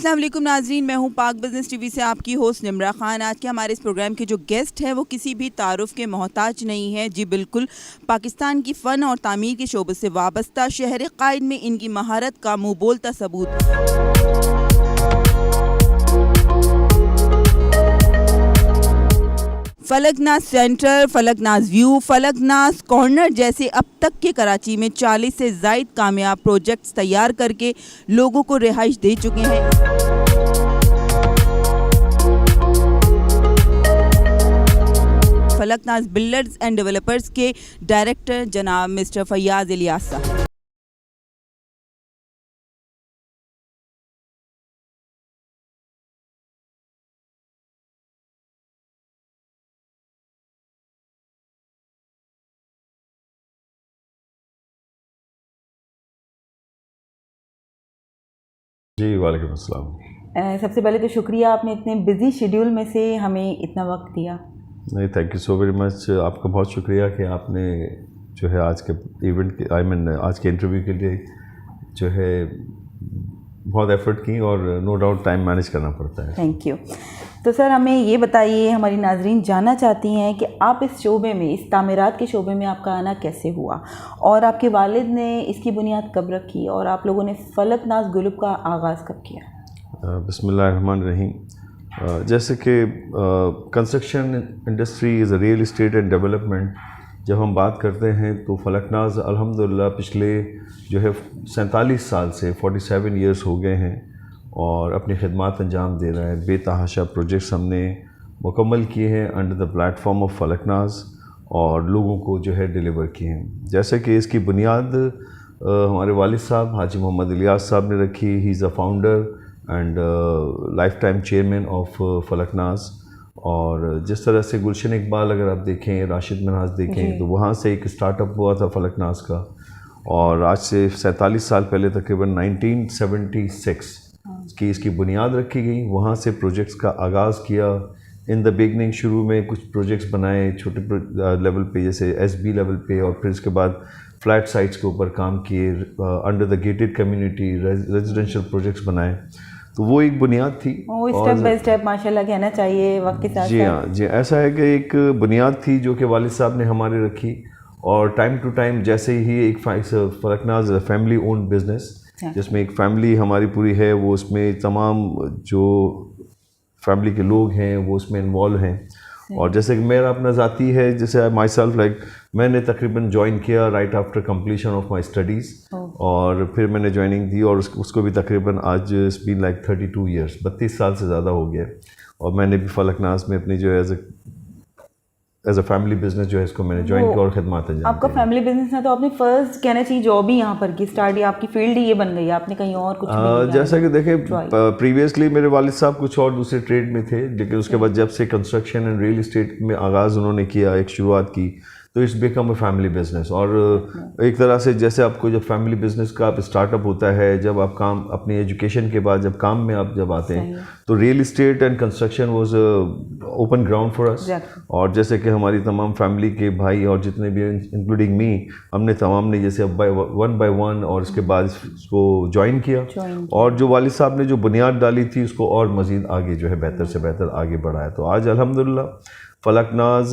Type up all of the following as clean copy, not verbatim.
अस्सलाम वालेकुम नाजरीन, मैं हूं पाक बिजनेस टीवी से आपकी होस्ट निमरा खान। आज के हमारे इस प्रोग्राम के जो गेस्ट हैं वो किसी भी तारुफ के मोहताज नहीं है। जी बिल्कुल, पाकिस्तान की फ़न और तामीर के शोबे से वाबस्ता शहर कायद में इनकी महारत का मुँह बोलता सबूत। Falaknaz centre, Falaknaz view, Falaknaz corner जैसे अब तक के कराची में 40 से ज़ायद कामयाब प्रोजेक्ट्स तैयार करके लोगों को रिहाइश दे चुके हैं। फलकनाज बिल्डर्स एंड डेवलपर्स के डायरेक्टर जनाब मिस्टर फैयाज इलियास साहब। जी वालेकुम अस्सलाम। सबसे पहले तो शुक्रिया, आपने इतने बिजी शेड्यूल में से हमें इतना वक्त दिया। नहीं, thank you so very much. आपका बहुत शुक्रिया कि आपने जो है आज के इवेंट के आज के इंटरव्यू के लिए जो है बहुत एफर्ट की, और नो डाउट टाइम मैनेज करना पड़ता है। Thank you. तो सर हमें ये बताइए, हमारी नाजरीन जानना चाहती हैं कि आप इस शोबे में, इस तामीरात के शोबे में आपका आना कैसे हुआ, और आपके वालिद ने इसकी बुनियाद कब रखी, और आप लोगों ने फलकनाज ग्रुप का आगाज़ कब किया? बिस्मिल्लाहिर्रहमानिर्रहीम। जैसे कि construction industry is a real estate and development, जब हम बात करते हैं तो फलकनाज अल्हम्दुलिल्लाह पिछले जो है 47 साल से 47 ईयर्स हो गए हैं और अपनी खिदमत अंजाम दे रहा है। बेतहाशा प्रोजेक्ट्स हमने मुकम्मल किए हैं under the platform of Falaknaz, और लोगों को जो है डिलीवर किए हैं। जैसे कि इसकी बुनियाद हमारे वालिद साहब हाजी मोहम्मद इलियास साहब ने रखी। He is a founder and life time chairman of Falaknaz. और जिस तरह से गुलशन इकबाल अगर आप देखें, राशिद मिनहाज देखें, तो वहाँ से एक स्टार्टअप हुआ था फलकनाज का, और आज से 47 साल पहले तकरीबन 1976 की इसकी बुनियाद रखी गई। वहाँ से प्रोजेक्ट्स का आगाज़ किया। इन द बिगनिंग शुरू में कुछ प्रोजेक्ट्स बनाए छोटे लेवल पे, जैसे SB लेवल पे, और फिर इसके बाद फ्लैट साइट्स के ऊपर काम किए, under the gated community residential projects बनाए। तो वो एक बुनियाद थी, स्टेप बाय स्टेप माशाल्लाह कहना चाहिए वक्त के साथ। जी हाँ, जी ऐसा है कि एक बुनियाद थी जो कि वालिद साहब ने हमारे रखी, और टाइम टू टाइम जैसे ही एक फलकनाज फैमिली ओन्ड बिज़नेस, जिसमें एक फैमिली हमारी पूरी है, वो उसमें तमाम जो फैमिली के लोग हैं वो उसमें इन्वॉल्व हैं। और जैसे कि मेरा अपना ज़ाती है, जैसे माई सेल्फ लाइक मैंने तकरीबन ज्वाइन किया right after completion of my studies, और फिर मैंने ज्वाइनिंग दी, और उसको भी तकरीबन आज इट्स बीन लाइक 32 ईयर्स, 32 साल से ज़्यादा हो गया। और मैंने भी फलकनाज में अपनी जो है एज अ फैमिली बिजनेस जो है इसको मैंने ज्वाइन किया और खिदमत अंजाम। आपका फैमिली बिजनेस है तो आपने फर्स्ट कहना चाहिए जॉब ही यहाँ पर की स्टार्ट, या आपकी फील्ड ही ये बन गई, आपने कहीं और कुछ नहीं? जैसा कि देखें, प्रीवियसली मेरे वालिद साहब कुछ और दूसरे ट्रेड में थे, लेकिन उसके बाद जब से कंस्ट्रक्शन एंड रियल इस्टेट में आगाज़ उन्होंने किया, एक शुरुआत की, तो it's become a family business. और एक तरह से जैसे आपको जब फैमिली बिजनेस का आप स्टार्टअप होता है, जब आप काम अपनी एजुकेशन के बाद जब काम में आप जब आते हैं, तो real estate and construction was open ground for us. और जैसे कि हमारी तमाम फैमिली के भाई और जितने भी इंक्लूडिंग मी, हमने तमाम ने जैसे वन बाय वन और इसके बाद इसको ज्वाइन किया, और जो वालिद साहब ने जो बुनियाद डाली थी उसको और मज़ीद आगे जो है बेहतर से बेहतर आगे बढ़ाया। तो आज अल्हम्दुलिल्लाह फलकनाज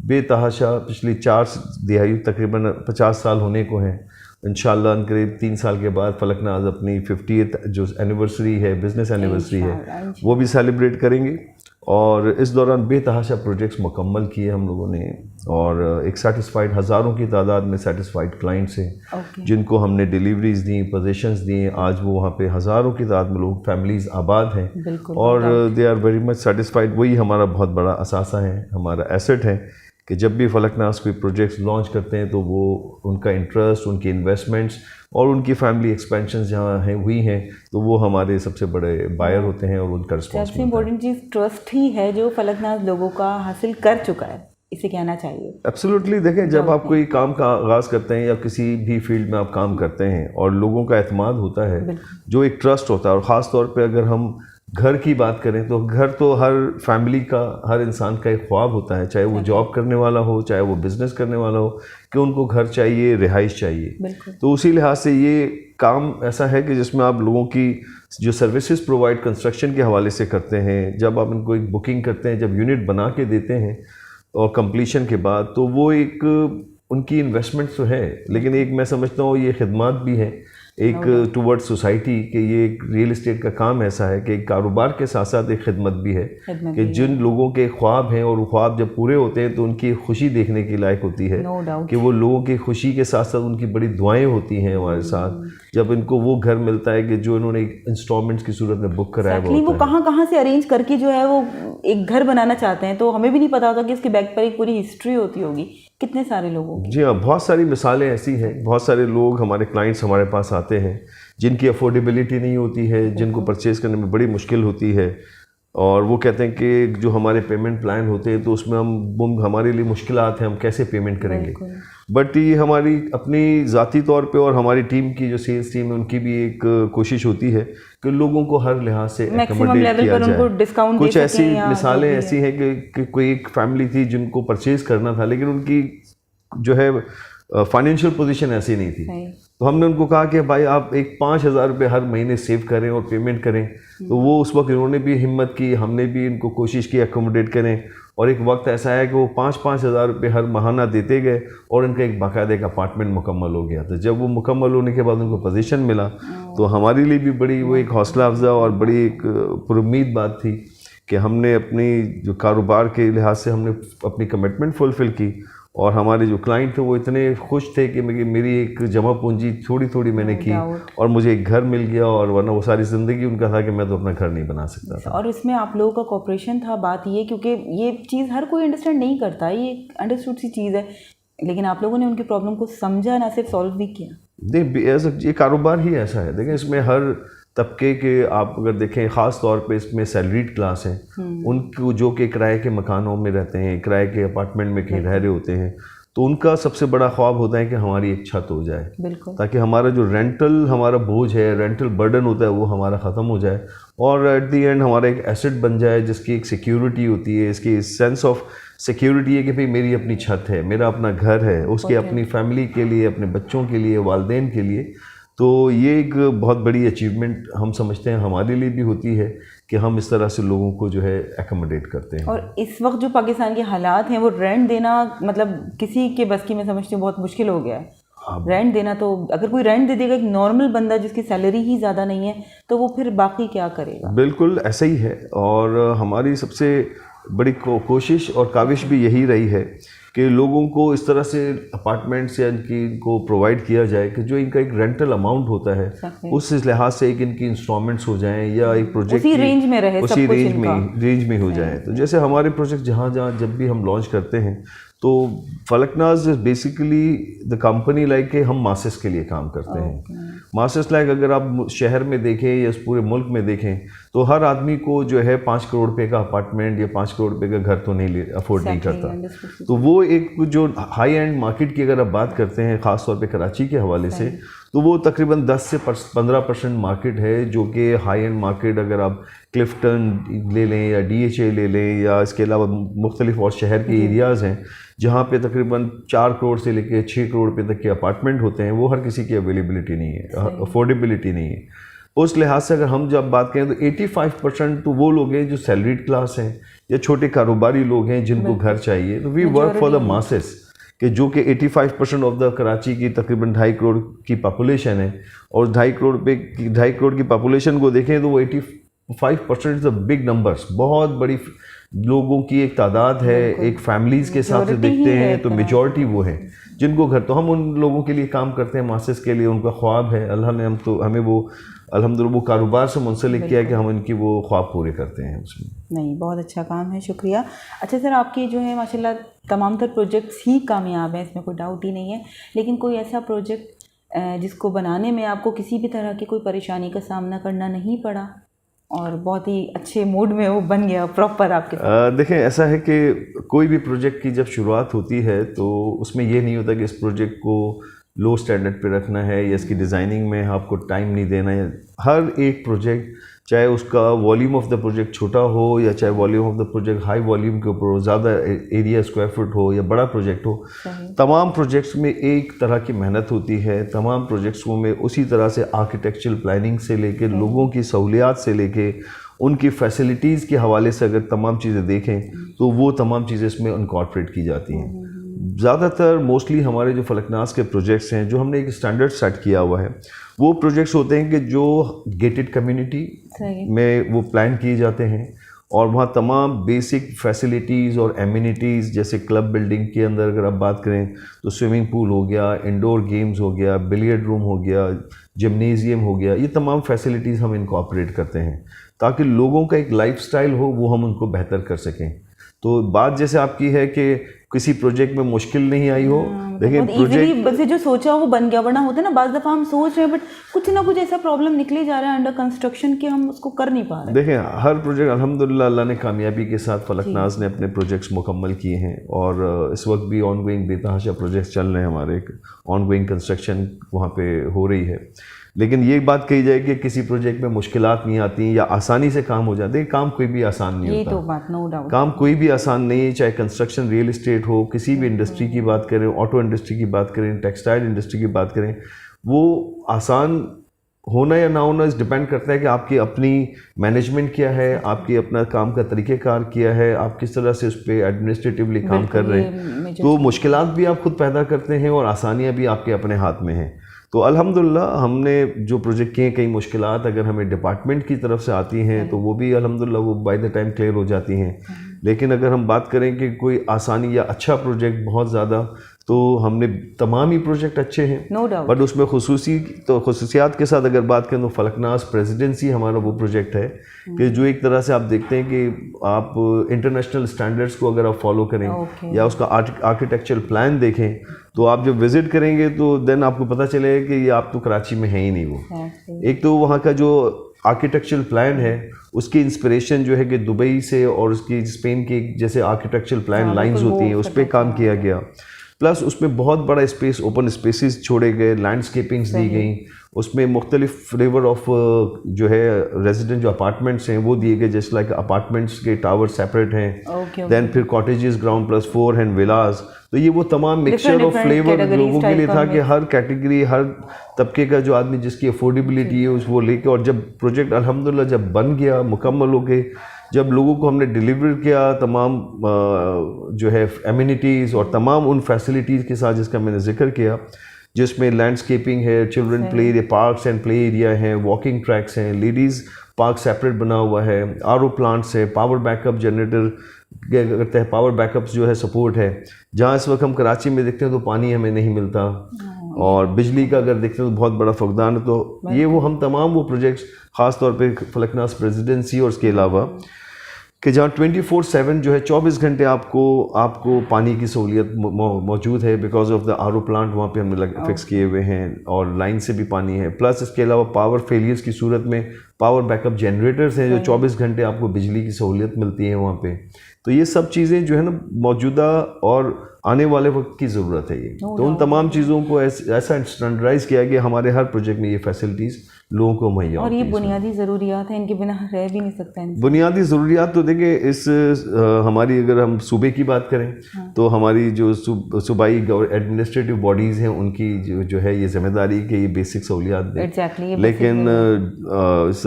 बेतहाशा पिछली 4 दिहाई तकरीबन 50 साल होने को हैं। इंशाअल्लाह करीब 3 साल के बाद फलकनाज अपनी 50th जो एनिवर्सरी है, बिज़नेस एनिवर्सरी है, वो भी सेलिब्रेट करेंगे। और इस दौरान बेतहाशा प्रोजेक्ट्स मुकम्मल किए हम लोगों ने, और एक सेटिस्फाइड हज़ारों की तादाद में सेटिस्फाइड क्लाइंट्स हैं जिनको हमने डिलीवरीज दी, पोजीशंस दिए। आज वो वहाँ पे हज़ारों की तादाद में लोग, फैमिलीज़ आबाद हैं, और they are very much satisfied. वही हमारा बहुत बड़ा असासा है, हमारा एसेट है कि जब भी फलकनाज कोई प्रोजेक्ट्स लॉन्च करते हैं तो वो उनका इंटरेस्ट, उनकी इन्वेस्टमेंट्स और उनकी फैमिली एक्सपेंशन जहाँ हैं हुई हैं, तो वो हमारे सबसे बड़े बायर होते हैं, और उनका रिस्पॉन्स। सबसे इम्पोर्टेंट चीज़ ट्रस्ट ही है जो फलकनाज लोगों का हासिल कर चुका है, इसे कहना चाहिए। एब्सोल्युटली। देखें, जब आप कोई काम का आगाज़ करते हैं या किसी भी फील्ड में आप काम करते हैं और लोगों का एतमाद होता है, जो एक ट्रस्ट होता है, और ख़ास तौर पे अगर हम घर की बात करें तो घर तो हर फैमिली का, हर इंसान का एक ख्वाब होता है, चाहे वो जॉब करने वाला हो, चाहे वो बिजनेस करने वाला हो, कि उनको घर चाहिए, रिहाइश चाहिए। तो उसी लिहाज से ये काम ऐसा है कि जिसमें आप लोगों की जो सर्विसेज प्रोवाइड कंस्ट्रक्शन के हवाले से करते हैं, जब आप इनको एक बुकिंग करते हैं, जब यूनिट बना के देते हैं और कंप्लीशन के बाद, तो वो एक उनकी इन्वेस्टमेंट तो है, लेकिन एक मैं समझता हूँ ये खिदमत भी है एक टुवर्ड्स सोसाइटी, कि ये एक रियल इस्टेट का काम ऐसा है कि एक कारोबार के साथ साथ एक खिदमत भी है, कि जिन लोगों के ख्वाब हैं और वो ख्वाब जब पूरे होते हैं तो उनकी खुशी देखने की लायक होती है, कि वो लोगों की खुशी के साथ साथ उनकी बड़ी दुआएं होती हैं हमारे साथ, जब इनको वो घर मिलता है कि जो इन्होंने इंस्टॉलमेंट्स की सूरत में बुक कराया हुआ वो कहाँ से अरेंज करके जो है वो एक घर बनाना चाहते हैं, तो हमें भी नहीं पता होता कि इसके बैक पर एक पूरी हिस्ट्री होती होगी कितने सारे लोगों की। जी हाँ, बहुत सारी मिसालें ऐसी हैं, बहुत सारे लोग हमारे क्लाइंट्स हमारे पास आते हैं जिनकी अफोर्डेबिलिटी नहीं होती है, जिनको परचेज करने में बड़ी मुश्किल होती है, और वो कहते हैं कि जो हमारे पेमेंट प्लान होते हैं तो उसमें हमारे लिए मुश्किलात हैं, हम कैसे पेमेंट करेंगे। बट ये हमारी अपनी ज़ाती तौर पे और हमारी टीम की जो सेल्स टीम है उनकी भी एक कोशिश होती है कि लोगों को हर लिहाज से एक्कोमोडेट किया जाए। कुछ ऐसी मिसालें ऐसी हैं कि कोई एक फैमिली थी जिनको परचेज करना था, लेकिन उनकी जो है फाइनेंशियल पोजीशन ऐसी नहीं थी, तो हमने उनको कहा कि भाई आप एक 5,000 रुपये हर महीने सेव करें और पेमेंट करें। तो वो उस वक्त इन्होंने भी हिम्मत की, हमने भी इनको कोशिश की एकोमोडेट करें, और एक वक्त ऐसा है कि वो 5,000 रुपये हर माहाना देते गए और इनका एक बाकायदा एक अपार्टमेंट मुकम्मल हो गया। तो जब वो मुकम्मल होने के बाद उनको पोजीशन मिला तो हमारे लिए भी बड़ी वो एक हौसला अफजा और बड़ी एक पुरुम्मीद बात थी कि हमने अपनी जो कारोबार के लिहाज से हमने अपनी कमिटमेंट फुलफ़िल की, और हमारे जो क्लाइंट थे वो इतने खुश थे कि मेरी एक जमा पूंजी थोड़ी थोड़ी मैंने की और मुझे एक घर मिल गया, और वरना वो सारी ज़िंदगी उनका था कि मैं तो अपना घर नहीं बना सकता था। और इसमें आप लोगों का कोऑपरेशन था। बात ये, क्योंकि ये चीज़ हर कोई अंडरस्टैंड नहीं करता, ये अंडरस्टूड सी चीज़ है, लेकिन आप लोगों ने उनकी प्रॉब्लम को समझा, ना सिर्फ सॉल्व भी किया। नहीं, ये कारोबार ही ऐसा है। देखें, इसमें हर तबके के आप अगर देखें, ख़ास तौर पे इसमें सैलरीड क्लास हैं, उनको जो कि किराए के मकानों में रहते हैं, किराए के अपार्टमेंट में कहीं रह रहे होते हैं, तो उनका सबसे बड़ा ख्वाब होता है कि हमारी एक छत हो जाए, ताकि हमारा जो रेंटल हमारा बोझ है, रेंटल बर्डन होता है, वो हमारा ख़त्म हो जाए, और एट दी एंड हमारा एक एसेट बन जाए जिसकी एक सिक्योरिटी होती है, इसकी सेंस ऑफ सिक्योरिटी है कि भाई मेरी अपनी छत है, मेरा अपना घर है, उसके अपनी फैमिली के लिए, अपने बच्चों के लिए, वालिदैन के लिए। तो ये एक बहुत बड़ी अचीवमेंट हम समझते हैं हमारे लिए भी होती है कि हम इस तरह से लोगों को जो है एकोमोडेट करते हैं। और इस वक्त जो पाकिस्तान के हालात हैं, वो रेंट देना मतलब किसी के बस की, मैं समझती हूँ, बहुत मुश्किल हो गया है। रेंट देना, तो अगर कोई रेंट दे देगा, एक नॉर्मल बंदा जिसकी सैलरी ही ज़्यादा नहीं है, तो वो फिर बाकी क्या करेगा। बिल्कुल ऐसा ही है, और हमारी सबसे बड़ी कोशिश और काविश भी यही रही है कि लोगों को इस तरह से अपार्टमेंट्स या इनको प्रोवाइड किया जाए कि जो इनका एक रेंटल अमाउंट होता है उस लिहाज से एक इनकी इंस्टॉलमेंट्स हो जाएं, या एक प्रोजेक्ट उसी रेंज में रहे, उसी रेंज में हो जाए। तो जैसे हमारे प्रोजेक्ट जहाँ जब भी हम लॉन्च करते हैं, तो Falaknaz basically the company like के हम मासेस के लिए काम करते हैं। मासेस लाइक अगर आप शहर में देखें या इस पूरे मुल्क में देखें, तो हर आदमी को जो है 5 करोड़ रुपए का अपार्टमेंट या 5 करोड़ रुपए का घर तो नहीं अफोर्ड नहीं करता। तो वो एक जो हाई एंड मार्केट की अगर आप बात करते हैं, ख़ास तौर पे कराची के हवाले से, तो वो तकरीबन 10 से 15% मार्केट है, जो कि हाई एंड मार्केट अगर आप क्लिफ्टन ले लें या DHA ले लें, या इसके अलावा मुख्तलिफ और शहर के एरियाज़ हैं जहाँ पे तकरीबन 4 करोड़ से लेकर 6 करोड़ रुपये तक के अपार्टमेंट होते हैं, वो हर किसी की अवेलेबिलिटी नहीं है, अफोर्डेबिलिटी नहीं है। उस लिहाज से अगर हम जब बात करें तो 85% तो वो लोग हैं जो सैलरीड क्लास हैं या छोटे कारोबारी लोग हैं जिनको घर चाहिए। तो we work for the masses, कि जो कि 85% ऑफ द कराची की तकरीबन 2.5 करोड़ की पॉपुलेशन है, और 2.5 करोड़ की पॉपुलेशन को देखें तो वो 85% इज़ अ बिग नंबर्स, बहुत बड़ी लोगों की एक तादाद है। एक फैमिलीज़ के हिसाब से देखते हैं तो मेजॉरिटी वो है जिनको घर, तो हम उन लोगों के लिए काम करते हैं, मासेस के लिए। उनका ख्वाब है, अल्लाह ने हमें वो अल्हम्दुलिल्लाह वो कारोबार से मुंसलिक किया कि हम इनकी वो ख्वाब पूरे करते हैं उसमें। नहीं, बहुत अच्छा काम है, शुक्रिया। अच्छा सर, आपके जो है माशाल्लाह तमाम तर प्रोजेक्ट्स ही कामयाब हैं, इसमें कोई डाउट ही नहीं है, लेकिन कोई ऐसा प्रोजेक्ट जिसको बनाने में आपको किसी भी तरह की कोई परेशानी का सामना करना नहीं पड़ा और बहुत ही अच्छे मूड में वो बन गया प्रॉपर आपके साथ? देखें, ऐसा है कि कोई भी प्रोजेक्ट की जब शुरुआत होती है तो उसमें ये नहीं होता कि इस प्रोजेक्ट को लो स्टैंडर्ड पे रखना है या इसकी डिज़ाइनिंग में आपको टाइम नहीं देना है। हर एक प्रोजेक्ट, चाहे उसका वॉल्यूम ऑफ द प्रोजेक्ट छोटा हो या चाहे volume of the project high volume के ऊपर हो, ज़्यादा एरिया स्क्वायर फुट हो या बड़ा प्रोजेक्ट हो, तमाम प्रोजेक्ट्स में एक तरह की मेहनत होती है। तमाम प्रोजेक्ट्स में उसी तरह से आर्किटेक्चरल प्लानिंग से लेके लोगों की सहूलियात से लेके उनकी फैसिलिटीज़ के हवाले से अगर तमाम चीज़ें देखें तो वो तमाम चीज़ें इसमें इनकॉर्पोरेट की जाती हैं। ज़्यादातर मोस्टली हमारे जो फलकनाज के प्रोजेक्ट्स हैं, जो हमने एक स्टैंडर्ड सेट किया हुआ है, वो प्रोजेक्ट्स होते हैं कि जो गेटेड कम्युनिटी में वो प्लान किए जाते हैं और वहाँ तमाम बेसिक फैसिलिटीज़ और एमिनिटीज़, जैसे क्लब बिल्डिंग के अंदर अगर आप बात करें तो स्विमिंग पूल हो गया, इंडोर गेम्स हो गया, बिलियर्ड रूम हो गया, जिम्नेजियम हो गया, ये तमाम फैसिलिटीज़ हम इनकॉर्पोरेट करते हैं ताकि लोगों का एक लाइफस्टाइल हो, वो हम उनको बेहतर कर सकें। तो बात जैसे आपकी है कि किसी प्रोजेक्ट में मुश्किल नहीं आई हो, लेकिन प्रोजेक्ट से जो सोचा वो बन गया, वरना होता है ना बाज़ दफ़ा हम सोच रहे हैं बट कुछ ना कुछ ऐसा प्रॉब्लम निकले जा रहा है अंडर कंस्ट्रक्शन कि हम उसको कर नहीं पा रहे। देखें, हर प्रोजेक्ट अल्हम्दुलिल्लाह अल्लाह ने कामयाबी के साथ फलकनाज ने अपने प्रोजेक्ट्स मुकम्मल किए हैं और इस वक्त भी ऑन गोइंग बेतहाशा प्रोजेक्ट्स चल रहे हैं हमारे, ऑन गोइंग कंस्ट्रक्शन वहाँ पे हो रही है। लेकिन ये बात कही जाए कि किसी प्रोजेक्ट में मुश्किलात नहीं आती या आसानी से काम हो जाते हैं, काम कोई भी आसान नहीं होता। ये तो बात नो डाउट, काम कोई भी आसान नहीं है, चाहे कंस्ट्रक्शन, रियल इस्टेट हो, किसी भी इंडस्ट्री की बात करें, ऑटो इंडस्ट्री की बात करें, टेक्सटाइल इंडस्ट्री की बात करें, वो आसान होना या ना होना इस डिपेंड करता है कि आपकी अपनी मैनेजमेंट क्या है, आपकी अपना काम का तरीक़ेकार क्या है, आप किस तरह से उस पर एडमिनिस्ट्रेटिवली काम कर रहे हैं। तो मुश्किलात भी आप खुद पैदा करते हैं और आसानियाँ भी आपके अपने हाथ में हैं। तो अल्हम्दुलिल्लाह हमने जो प्रोजेक्ट किए, कई मुश्किलात अगर हमें डिपार्टमेंट की तरफ से आती हैं तो वो भी अल्हम्दुलिल्लाह वो बाय द टाइम क्लियर हो जाती हैं। लेकिन अगर हम बात करें कि कोई आसानी या अच्छा प्रोजेक्ट बहुत ज़्यादा, तो हमने तमाम ही प्रोजेक्ट अच्छे हैं, नो डाउट, बट उसमें खुसूसियात के साथ अगर बात करें तो फलकनाज प्रेसिडेंसी हमारा वो प्रोजेक्ट है कि जो एक तरह से आप देखते हैं कि आप इंटरनेशनल स्टैंडर्ड्स को अगर आप फॉलो करें या उसका आर्किटेक्चरल प्लान देखें, तो आप जब विज़िट करेंगे तो देन आपको पता चलेगा कि ये आप तो कराची में है ही नहीं वो। एक तो वहाँ का जो आर्किटेक्चरल प्लान है उसकी इंस्पिरेशन जो है कि दुबई से और उसकी स्पेन की जैसे आर्किटेक्चरल प्लान लाइंस होती हैं उस पर काम किया गया, प्लस उसमें बहुत बड़ा स्पेस, ओपन स्पेसेस छोड़े गए, लैंडस्केपिंग्स दी गई, उसमें मुख्तलिफ फ्लेवर ऑफ जो है रेजिडेंट जो अपार्टमेंट्स हैं वो दिए गए, जैसे लाइक अपार्टमेंट्स के टावर सेपरेट हैं, देन फिर कॉटेजेस ग्राउंड प्लस 4 एंड विलास। तो ये वो तमाम मिक्सचर ऑफ फ्लेवर लोगों के लिए था कि हर कैटेगरी, हर तबके का जो आदमी जिसकी अफोर्डेबिलिटी है उस वो लेके, और जब प्रोजेक्ट अल्हम्दुलिल्लाह जब बन गया, मुकम्मल हो गए, जब लोगों को हमने डिलीवर किया तमाम जो है एमिनिटीज़ और तमाम उन फैसिलिटीज़ के साथ जिसका मैंने जिक्र किया, जिसमें लैंडस्केपिंग है, children play area, parks and play area हैं, वॉकिंग ट्रैक्स हैं, लेडीज़ पार्क सेपरेट बना हुआ है, आरओ प्लांट्स है, पावर बैकअप जनरेटर करते हैं, पावर बैकअप जो है सपोर्ट है। जहाँ इस वक्त हम कराची में देखते हैं तो पानी हमें नहीं मिलता और बिजली का अगर देखते हैं तो बहुत बड़ा फकदान है। तो ये वो हम तमाम वो प्रोजेक्ट्स ख़ास तौर पे फलकनाज प्रेसिडेंसी और उसके अलावा कि जहाँ 24/7 जो है 24 घंटे आपको पानी की सहूलियत मौजूद है, because of the RO plant वहाँ पे हमने फिक्स किए हुए हैं और लाइन से भी पानी है, प्लस इसके अलावा पावर फेलियर्स की सूरत में पावर बैकअप जनरेटर्स हैं जो 24 घंटे आपको बिजली की सहूलियत मिलती है वहाँ पे। तो ये सब चीज़ें जो है ना मौजूदा और आने वाले वक्त की ज़रूरत है ये। तो उन तमाम चीज़ों को ऐसा स्टैंडर्डाइज किया गया हमारे हर प्रोजेक्ट में ये फैसिलिटीज़ लोगों को मुहैया, और ये बुनियादी ज़रूरियात हैं, इनके बिना रह भी नहीं सकता है। बुनियादी ज़रूरियात तो देखिए इस हमारी अगर हम सूबे की बात करें तो हमारी जो सूबाई एडमिनिस्ट्रेटिव बॉडीज़ हैं उनकी जो है ये जिम्मेदारी कि ये बेसिक सहूलियात दें। लेकिन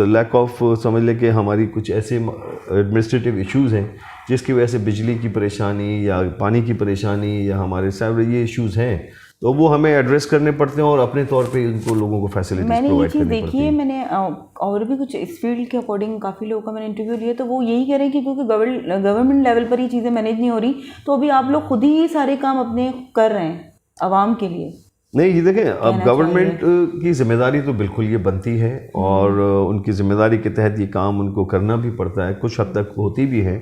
लैक ऑफ समझ लें कि हमारी कुछ ऐसे एडमिनिस्ट्रेटिव इश्यूज़ हैं जिसकी वजह से बिजली की परेशानी या पानी की परेशानी या हमारे सारे ये इश्यूज़ हैं, तो वो हमें एड्रेस करने पड़ते हैं और अपने तौर पे उनको लोगों को फैसिलिटीज प्रोवाइड करनी पड़ती है। मैंने ये चीज़ देखी है, मैंने और भी कुछ इस फील्ड के अकॉर्डिंग काफ़ी लोगों का मैंने इंटरव्यू लिया, तो वो यही कह रहे हैं कि क्योंकि गवर्नमेंट लेवल पर ये चीज़ें मैनेज नहीं हो रही, तो अभी आप लोग खुद ही सारे काम अपने कर रहे हैं आवाम के लिए। नहीं, ये देखें, अब गवर्नमेंट की जिम्मेदारी तो बिल्कुल ये बनती है और उनकी जिम्मेदारी के तहत ये काम उनको करना भी पड़ता है, कुछ हद तक होती भी है।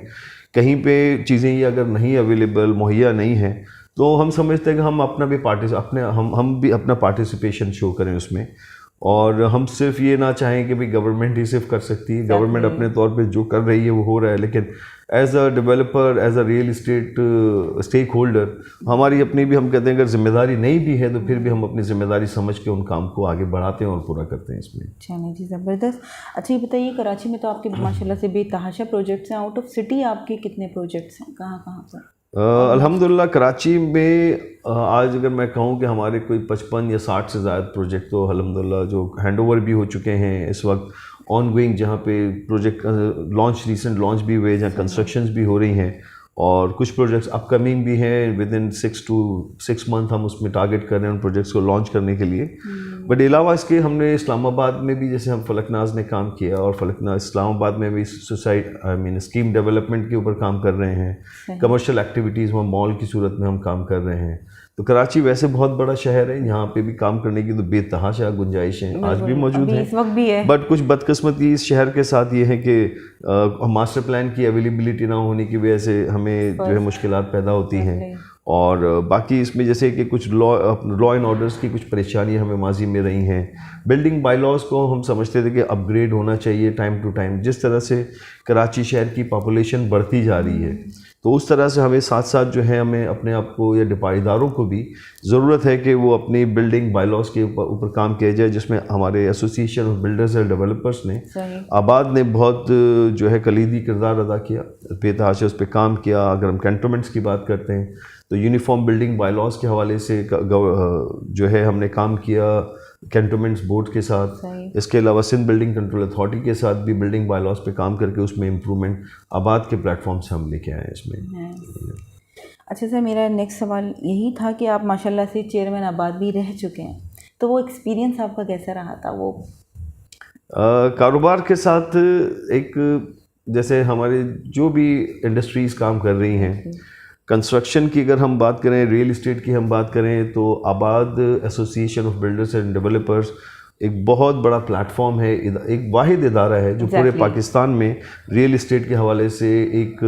कहीं पे चीज़ें ये अगर नहीं अवेलेबल, मुहैया नहीं है, तो हम समझते हैं कि हम अपना भी हम भी अपना पार्टिसिपेशन शो करें उसमें, और हम सिर्फ ये ना चाहें कि भाई गवर्नमेंट ही सिर्फ कर सकती है, गवर्नमेंट अपने तौर पे जो कर रही है वो हो रहा है, लेकिन as a developer, as a real estate stake holder हमारी अपनी भी, हम कहते हैं अगर जिम्मेदारी नहीं भी है तो फिर भी हम अपनी जिम्मेदारी समझ के उन काम को आगे बढ़ाते हैं और पूरा करते हैं इसमें। चलिए जी, ज़बरदस्त। अच्छा ये बताइए, कराची में तो आपके माशाल्लाह से बेतहाशा प्रोजेक्ट्स हैं, आउट ऑफ सिटी आपके कितने प्रोजेक्ट्स हैं, कहाँ कहाँ पर? अल्हम्दुलिल्लाह कराची में आज अगर मैं कहूँ कि हमारे कोई 55 या 60 से ज़्यादा प्रोजेक्ट तो अल्हम्दुलिल्लाह जो हैंडओवर भी हो चुके हैं, इस वक्त ऑनगोइंग जहाँ पे प्रोजेक्ट लॉन्च, रीसेंट लॉन्च भी हुए, जहाँ कंस्ट्रक्शंस भी हो रही हैं, और कुछ प्रोजेक्ट्स अपकमिंग भी हैं। विद इन 6 मंथ हम उसमें टारगेट कर रहे हैं उन प्रोजेक्ट्स को लॉन्च करने के लिए। बट अलावा इसके हमने इस्लामाबाद में भी, जैसे हम फलकनाज ने काम किया, और फलकनाज इस्लामाबाद में भी स्कीम डेवलपमेंट के ऊपर काम कर रहे हैं, कमर्शियल एक्टिविटीज़ में मॉल की सूरत में हम काम कर रहे हैं। तो कराची वैसे बहुत बड़ा शहर है, यहाँ पे भी काम करने की तो बेतहाशा गुंजाइशें आज भी मौजूद हैं, इस वक्त भी है। बट कुछ बदकिस्मती इस शहर के साथ ये है कि मास्टर प्लान की अवेलेबिलिटी ना होने की वजह से हमें जो है मुश्किलात पैदा होती हैं। और बाकी इसमें जैसे कि कुछ लॉ एंड ऑर्डर्स की कुछ परेशानियां हमें माजी में रही हैं। बिल्डिंग बायलॉज को हम समझते थे कि अपग्रेड होना चाहिए टाइम टू टाइम, जिस तरह से कराची शहर की पॉपुलेशन बढ़ती जा रही है, तो उस तरह से हमें साथ साथ जो है हमें अपने आप को या डिपार्टदारों को भी ज़रूरत है कि वो अपनी बिल्डिंग बायलॉज के ऊपर काम किया जाए, जिसमें हमारे association of builders and developers ने, आबाद ने बहुत जो है कलीदी किरदार अदा किया, बेतहाशा उस पर काम किया। अगर हम कैंटोनमेंट्स की बात करते हैं तो यूनिफॉर्म बिल्डिंग बायलॉज के हवाले से जो है हमने काम किया कैंटोनमेंट्स बोर्ड के साथ। इसके अलावा सिंध बिल्डिंग कंट्रोल अथॉरिटी के साथ भी बिल्डिंग बायलॉज पे काम करके उसमें इम्प्रूवमेंट आबाद के प्लेटफॉर्म से हम लेके आए हैं इसमें। अच्छा सर, मेरा नेक्स्ट सवाल यही था कि आप माशाल्लाह से चेयरमैन आबाद भी रह चुके हैं, तो वो एक्सपीरियंस आपका कैसा रहा था? वो कारोबार के साथ एक, जैसे हमारे जो भी इंडस्ट्रीज़ काम कर रही हैं, कंस्ट्रक्शन की अगर हम बात करें, रियल इस्टेट की हम बात करें, तो आबाद association of builders and developers एक बहुत बड़ा प्लेटफॉर्म है, एक वाहिद इदारा है जो पूरे पाकिस्तान में रियल इस्टेट के हवाले से एक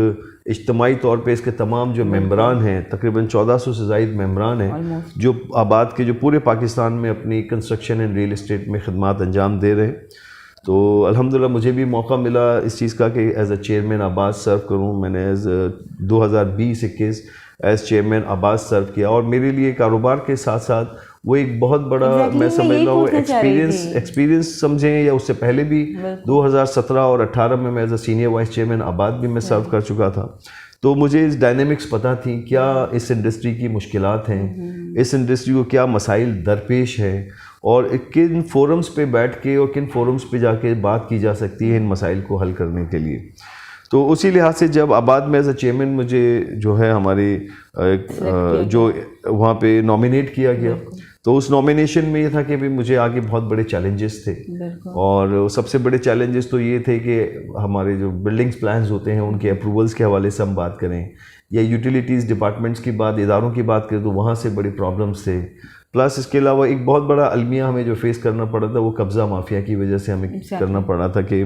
इज्तमाही तौर पे इसके तमाम जो मेंबरान हैं, तकरीबन 1400 से ज़ायद मेंबरान हैं जो आबाद के, जो पूरे पाकिस्तान में अपनी कंस्ट्रक्शन एंड रियल इस्टेट में खिदमात अंजाम दे रहे हैं। तो अल्हम्दुलिल्लाह मुझे भी मौका मिला इस चीज़ का कि एज अ चेयरमैन आबाद सर्व करूं। मैंने एज 2020-21 एज चेयरमैन आबाद सर्व किया, और मेरे लिए कारोबार के साथ साथ वो एक बहुत बड़ा मैं समझ रहा हूँ एक्सपीरियंस समझें, या उससे पहले भी 2017 और 18 में मैं as a senior vice chairman Abad भी मैं सर्व कर चुका था। तो मुझे इस डायनेमिक्स पता थी क्या इस इंडस्ट्री की मुश्किलात हैं, इस इंडस्ट्री को क्या मसाइल दरपेश है, और किन फोरम्स पे बैठ के और किन फोरम्स पे जाके बात की जा सकती है इन मसाइल को हल करने के लिए। तो उसी लिहाज से जब आबाद में एज अ चेयरमैन मुझे जो है हमारी जो वहाँ पे नॉमिनेट किया गया, तो उस नॉमिनेशन में ये था कि भी मुझे आगे बहुत बड़े चैलेंजेस थे, और सबसे बड़े चैलेंजेस तो ये थे कि हमारे जो बिल्डिंग्स प्लान्स होते हैं उनके अप्रूवल्स के हवाले से हम बात करें, या यूटिलिटीज़ डिपार्टमेंट्स की बात, इदारों की बात करें, तो वहाँ से बड़ी प्रॉब्लम्स थे। प्लस इसके अलावा एक बहुत बड़ा अलमिया हमें जो फेस करना पड़ा था वो कब्ज़ा माफिया की वजह से हमें करना पड़ा था कि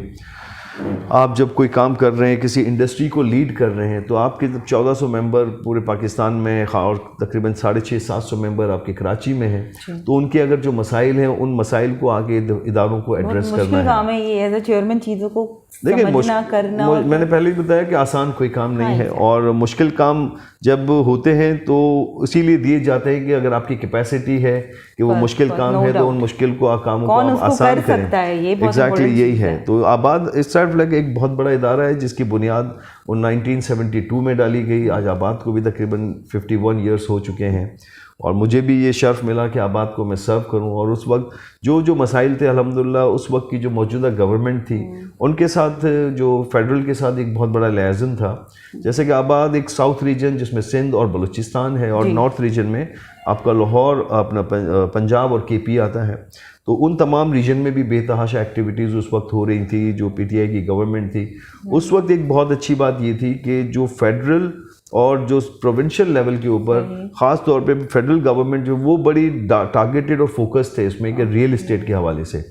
आप जब कोई काम कर रहे हैं, किसी इंडस्ट्री को लीड कर रहे हैं, तो आपके 1400 मेंबर पूरे पाकिस्तान में और तकरीबन 650-700 मेंबर आपके कराची में हैं, तो उनके अगर जो मसाइल हैं उन मसाइल को आगे इदारों को एड्रेस करना है। काम है ये एज अ चेयरमैन, चीज़ों को समझना करना। मैंने पहले ही बताया कि आसान कोई काम नहीं है, और मुश्किल काम जब होते हैं तो इसीलिए दिए जाते हैं कि अगर आपकी कैपेसिटी है कि वो मुश्किल काम है तो उन मुश्किल को कामों को आप आसान करें। एग्जैक्टली यही है। तो आबाद इस साइड एक बहुत बड़ा इदारा है जिसकी बुनियाद 1972 में डाली गई। आज आबाद को भी तकरीबन 51 ईयर्स हो चुके हैं, और मुझे भी ये शर्फ मिला कि आबाद को मैं सर्व करूं। और उस वक्त जो मसाइल थे अल्हम्दुलिल्लाह उस वक्त की जो मौजूदा गवर्नमेंट थी उनके साथ, जो फेडरल के साथ एक बहुत बड़ा लियाज़न था। जैसे कि आबाद एक साउथ रीजन जिसमें सिंध और बलूचिस्तान है, और नॉर्थ रीजन में आपका लाहौर, अपना पंजाब और KP आता है। तो उन तमाम रीजन में भी बेतहाशा एक्टिविटीज़ उस वक्त हो रही थी। जो PTI की गवर्नमेंट थी उस वक्त, एक बहुत अच्छी बात ये थी कि जो फेडरल और जो प्रोविंशियल लेवल के ऊपर ख़ास तौर पे फेडरल गवर्नमेंट जो वो बड़ी टारगेटेड और फोकस थे इसमें कि रियल इस्टेट के हवाले से,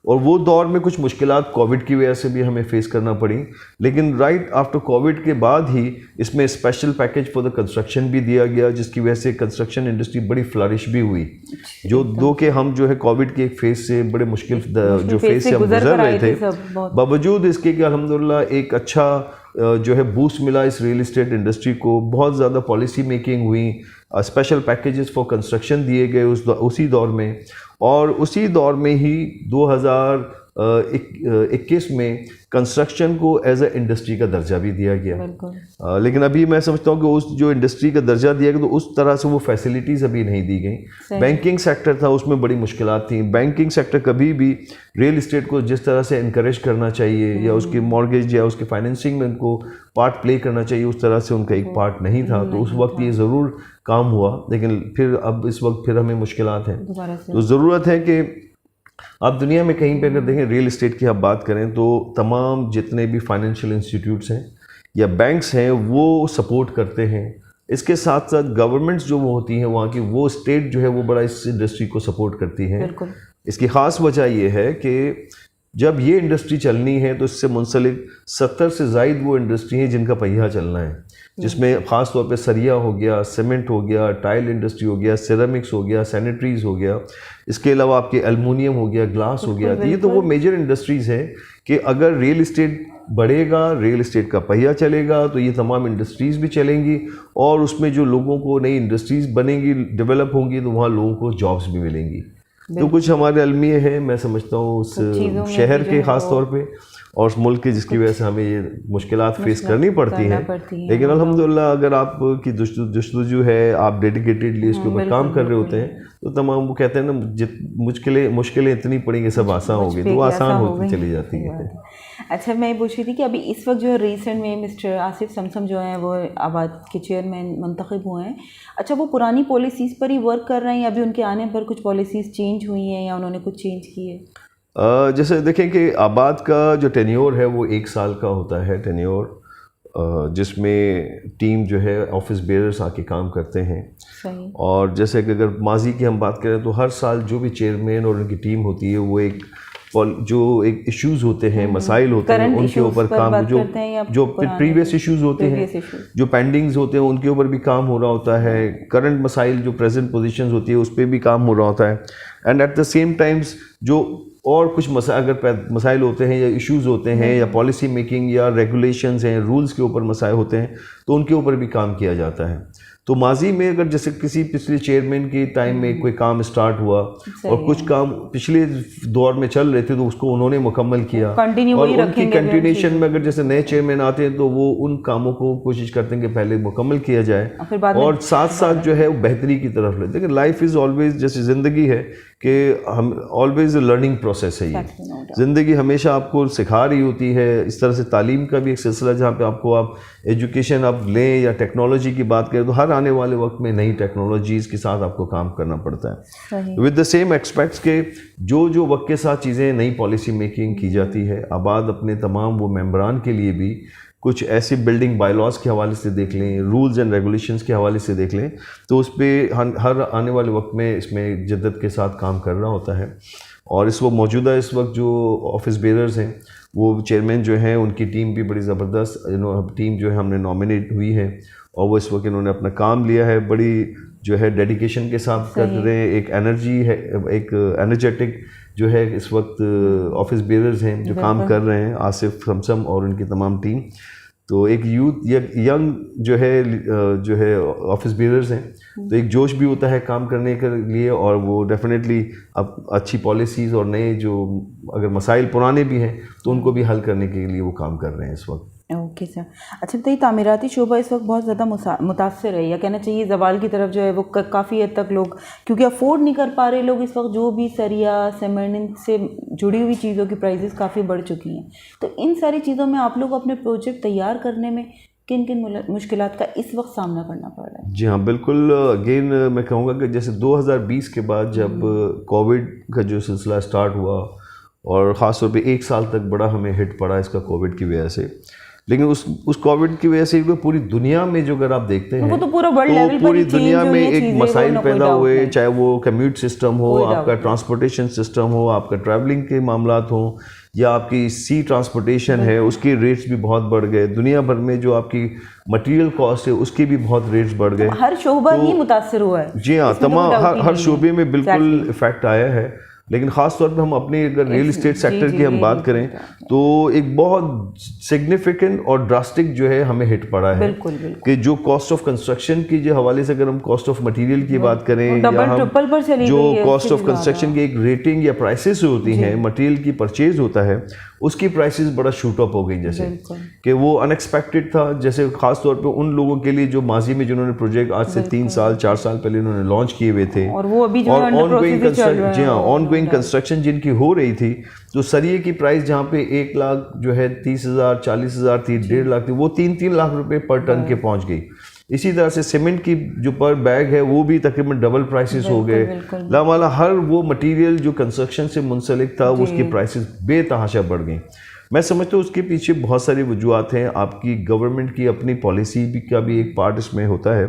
और वो दौर में कुछ मुश्किलात कोविड की वजह से भी हमें फेस करना पड़ी, लेकिन राइट आफ्टर कोविड के बाद ही इसमें special package for the construction भी दिया गया, जिसकी वजह से कंस्ट्रक्शन इंडस्ट्री बड़ी फ्लरिश भी हुई। जो दो के हम जो है कोविड के एक फेज से बड़े मुश्किल जो फेज से हम गुजर रहे थे, बावजूद इसके कि अल्हम्दुलिल्लाह एक अच्छा जो है बूस्ट मिला इस रियल इस्टेट इंडस्ट्री को। बहुत ज़्यादा पॉलिसी मेकिंग हुई, स्पेशल पैकेजेस फॉर कंस्ट्रक्शन दिए गए उसी दौर में, और उसी दौर में ही 2021 में कंस्ट्रक्शन को एज अ इंडस्ट्री का दर्जा भी दिया गया। लेकिन अभी मैं समझता हूँ कि उस जो इंडस्ट्री का दर्जा दिया गया तो उस तरह से वो फैसिलिटीज़ अभी नहीं दी गई। बैंकिंग सेक्टर था, उसमें बड़ी मुश्किलात थी। बैंकिंग सेक्टर कभी भी रियल इस्टेट को जिस तरह से इनकरेज करना चाहिए या उसकी मॉर्गेज या उसके फाइनेंसिंग में उनको पार्ट प्ले करना चाहिए, उस तरह से उनका एक पार्ट नहीं था। तो उस वक्त ये ज़रूर काम हुआ, लेकिन फिर अब इस वक्त फिर हमें मुश्किलात हैं। तो ज़रूरत है कि आप दुनिया में कहीं पे अगर देखें रियल इस्टेट की आप बात करें तो तमाम जितने भी फाइनेंशियल इंस्टीट्यूट्स हैं या बैंक्स हैं वो सपोर्ट करते हैं। इसके साथ साथ गवर्नमेंट्स जो वो होती हैं वहाँ की, वो स्टेट जो है वो बड़ा इस इंडस्ट्री को सपोर्ट करती हैं। इसकी ख़ास वजह ये है कि जब ये इंडस्ट्री चलनी है तो इससे मुंसलिक 70 से ज़ायद वो इंडस्ट्री हैं जिनका पहिया चलना है, जिसमें ख़ास तौर पे सरिया हो गया, सीमेंट हो गया, टाइल इंडस्ट्री हो गया, सिरेमिक्स हो गया, सैनिटरीज़ हो गया, इसके अलावा आपके एलुमिनियम हो गया, ग्लास हो गया। ये तो वो मेजर इंडस्ट्रीज़ हैं कि अगर रियल इस्टेट बढ़ेगा, रियल इस्टेट का पहिया चलेगा तो ये तमाम इंडस्ट्रीज़ भी चलेंगी, और उसमें जो लोगों को नई इंडस्ट्रीज़ बनेंगी, डेवलप होंगी, तो वहाँ लोगों को जॉब्स भी मिलेंगी। तो कुछ हमारे अलमिये हैं, मैं समझता हूँ उस शहर के ख़ास तौर पे और उस मुल्क की, जिसकी वजह से हमें ये मुश्किलात फेस करनी पड़ती हैं। लेकिन अल्हम्दुलिल्लाह अगर आपकी जस्तजू है, आप डेडिकेटेडली इसके ऊपर काम कर रहे होते हैं, तो तमाम वो कहते हैं ना मुश्किलें इतनी पड़ेंगी सब आसान होगी, तो वो आसान होती चली जाती है। अच्छा, मैं पूछ रही थी कि अभी इस वक्त जो है रिसेंट में मिस्टर आसिफ समसम जो हैं वो आबाद के चेयरमैन मुंतखब हुए हैं। अच्छा, वो पुरानी पॉलिसीज़ पर ही वर्क कर रहे हैं या अभी उनके आने पर कुछ पॉलिसीज़ चेंज हुई हैं या उन्होंने कुछ चेंज की है? जैसे देखें कि आबाद का जो टेन्योर है वो 1 साल का होता है टेन्योर, जिसमें टीम जो है ऑफिस बेयरर्स आके काम करते हैं। सही। और जैसे कि अगर माजी की हम बात करें तो हर साल जो भी चेयरमैन और उनकी टीम होती है वो एक इश्यूज़ होते हैं, मसाइल होते हैं, उनके ऊपर काम जो प्रीवियस इश्यूज़ होते हैं, जो पेंडिंग्स होते हैं, उनके ऊपर भी काम हो रहा होता है। करंट मसाइल जो प्रेजेंट पोजीशंस होती है उस पर भी काम हो रहा होता है। And at the same times जो और कुछ अगर मसाइल होते हैं या इश्यूज़ होते हैं या पॉलिसी मेकिंग या रेगुलेशंस हैं, रूल्स के ऊपर मसाइल होते हैं, तो उनके ऊपर भी काम किया जाता है। तो माजी में अगर जैसे किसी पिछले चेयरमैन के टाइम में कोई काम स्टार्ट हुआ और कुछ काम पिछले दौर में चल रहे थे तो उसको उन्होंने मुकम्मल किया, और उनकी कंटिन्यूशन में अगर जैसे नए चेयरमैन आते हैं तो वो उन कामों को कोशिश करते हैं कि पहले मुकम्मल किया जाए और साथ साथ जो है वो बेहतरी की तरफ ले। देखिए लाइफ इज़ ऑलवेज, जैसे ज़िंदगी है कि हम ऑलवेज लर्निंग प्रोसेस है। ये ज़िंदगी हमेशा आपको सिखा रही होती है। इस तरह से तालीम का भी एक सिलसिला जहाँ पे आपको आप एजुकेशन आप लें या टेक्नोलॉजी की बात करें तो हर आने वाले वक्त में नई टेक्नोलॉजीज़ के साथ आपको काम करना पड़ता है। विद द सेम एक्सपेक्ट्स के जो वक्त के साथ चीज़ें नई पॉलिसी मेकिंग की जाती है। आबाद अपने तमाम वो मेंबरान के लिए भी कुछ ऐसी बिल्डिंग बायलॉज के हवाले से देख लें, रूल्स एंड रेगुलेशंस के हवाले से देख लें, तो उस पर हर आने वाले वक्त में इसमें जिद्दत के साथ काम कर रहा होता है। और इस वक्त जो ऑफिस बेयरर्स हैं वो चेयरमैन जो हैं उनकी टीम भी बड़ी ज़बरदस्त टीम जो है हमने नॉमिनेट हुई है और वो इस वक्त इन्होंने अपना काम लिया है, बड़ी जो है डेडिकेशन के साथ कर रहे हैं। एक एनर्जी है, एक एनर्जेटिक जो है इस वक्त ऑफिस बेयरर्स हैं जो काम कर रहे हैं, आसिफ समसम और उनकी तमाम टीम। तो एक यंग जो है ऑफिस बेयरर्स हैं, तो एक जोश भी होता है काम करने के लिए और वो डेफिनेटली अब अच्छी पॉलिसीज़ और नए जो अगर मसाइल पुराने भी हैं तो उनको भी हल करने के लिए वो काम कर रहे हैं इस वक्त। Okay sir. अच्छा बताइए, तामीराती शोबा इस वक्त बहुत ज़्यादा मुतासर है या कहना चाहिए ज़वाल की तरफ जो है वो काफ़ी हद तक लोग क्योंकि अफोर्ड नहीं कर पा रहे लोग इस वक्त, जो भी सरिया सीमेंट से जुड़ी हुई चीज़ों की प्राइसेस काफ़ी बढ़ चुकी हैं। तो इन सारी चीज़ों में आप लोग अपने प्रोजेक्ट तैयार करने में किन किन मुश्किलात का इस वक्त सामना करना पड़ रहा है? जी हाँ बिल्कुल। अगेन मैं कहूँगा कि जैसे 2020 के बाद जब कोविड का जो सिलसिला स्टार्ट हुआ और ख़ास तौर पे 1 साल तक बड़ा हमें हिट पड़ा इसका कोविड की वजह से, लेकिन उस कोविड की वजह से पूरी दुनिया में जो अगर आप देखते हैं वो तो पूरा वर्ल्ड लेवल पर पूरी ही दुनिया change में हुई है एक चीज़ें, मसाइल वो कोई पैदा doubt हुए, नहीं। चाहे वो कम्यूट सिस्टम हो, कोई doubt आपका नहीं। ट्रांसपोर्टेशन सिस्टम हो, आपका ट्रैवलिंग के मामलात हो, या आपकी सी ट्रांसपोर्टेशन है, उसके रेट्स भी बहुत बढ़ गए। दुनिया भर में जो आपकी मटेरियल कॉस्ट है उसके भी बहुत रेट्स बढ़ गए। हर शोबा ही मुतासर हुआ है। जी हाँ, इसमें तो कोई तमाम doubt ही हर नहीं है। शोबे में बिल्कुल Exactly। इफेक्ट आया है। लेकिन ख़ास तौर पे हम अपने अगर रियल इस्टेट सेक्टर की हम बात करें तो एक बहुत सिग्निफिकेंट और ड्रास्टिक जो है हमें हिट पड़ा है। बिल्कुल बिल्कुल। कि जो कॉस्ट ऑफ कंस्ट्रक्शन की जो हवाले से अगर हम कॉस्ट ऑफ मटेरियल की बात करें, या डबल हम ट्रिपल पर चली जो गई है, कॉस्ट ऑफ इससे भी कंस्ट्रक्शन की एक रेटिंग या प्राइसेस होती हैं, मटेरियल की परचेज होता है, उसकी प्राइसेस बड़ा शूट अप हो गई। जैसे कि वो अनएक्सपेक्टेड था। जैसे खास तौर पे उन लोगों के लिए जो माजी में जिन्होंने प्रोजेक्ट आज से 3 साल 4 साल पहले उन्होंने लॉन्च किए हुए थे, और वो अभी जो और अंडर ऑनगोइंग प्रोसेस चल रहा है। जी हाँ, ऑनगोइंग कंस्ट्रक्शन जिनकी हो रही थी, तो सरिये की प्राइस जहाँ पे 1 लाख जो है 30,000 40,000 थी, 1.5 लाख थी, वो 3-3 लाख रुपए पर टन के पहुंच गई। इसी तरह से सीमेंट की जो पर बैग है वो भी तकरीबन डबल प्राइसेस हो गए। लामाला हर वो मटेरियल जो कंस्ट्रक्शन से मुंसलिक था उसकी प्राइसेस बेतहाशा बढ़ गई। मैं समझता हूँ उसके पीछे बहुत सारी वजूहत हैं। आपकी गवर्नमेंट की अपनी पॉलिसी भी का भी एक पार्ट इसमें होता है।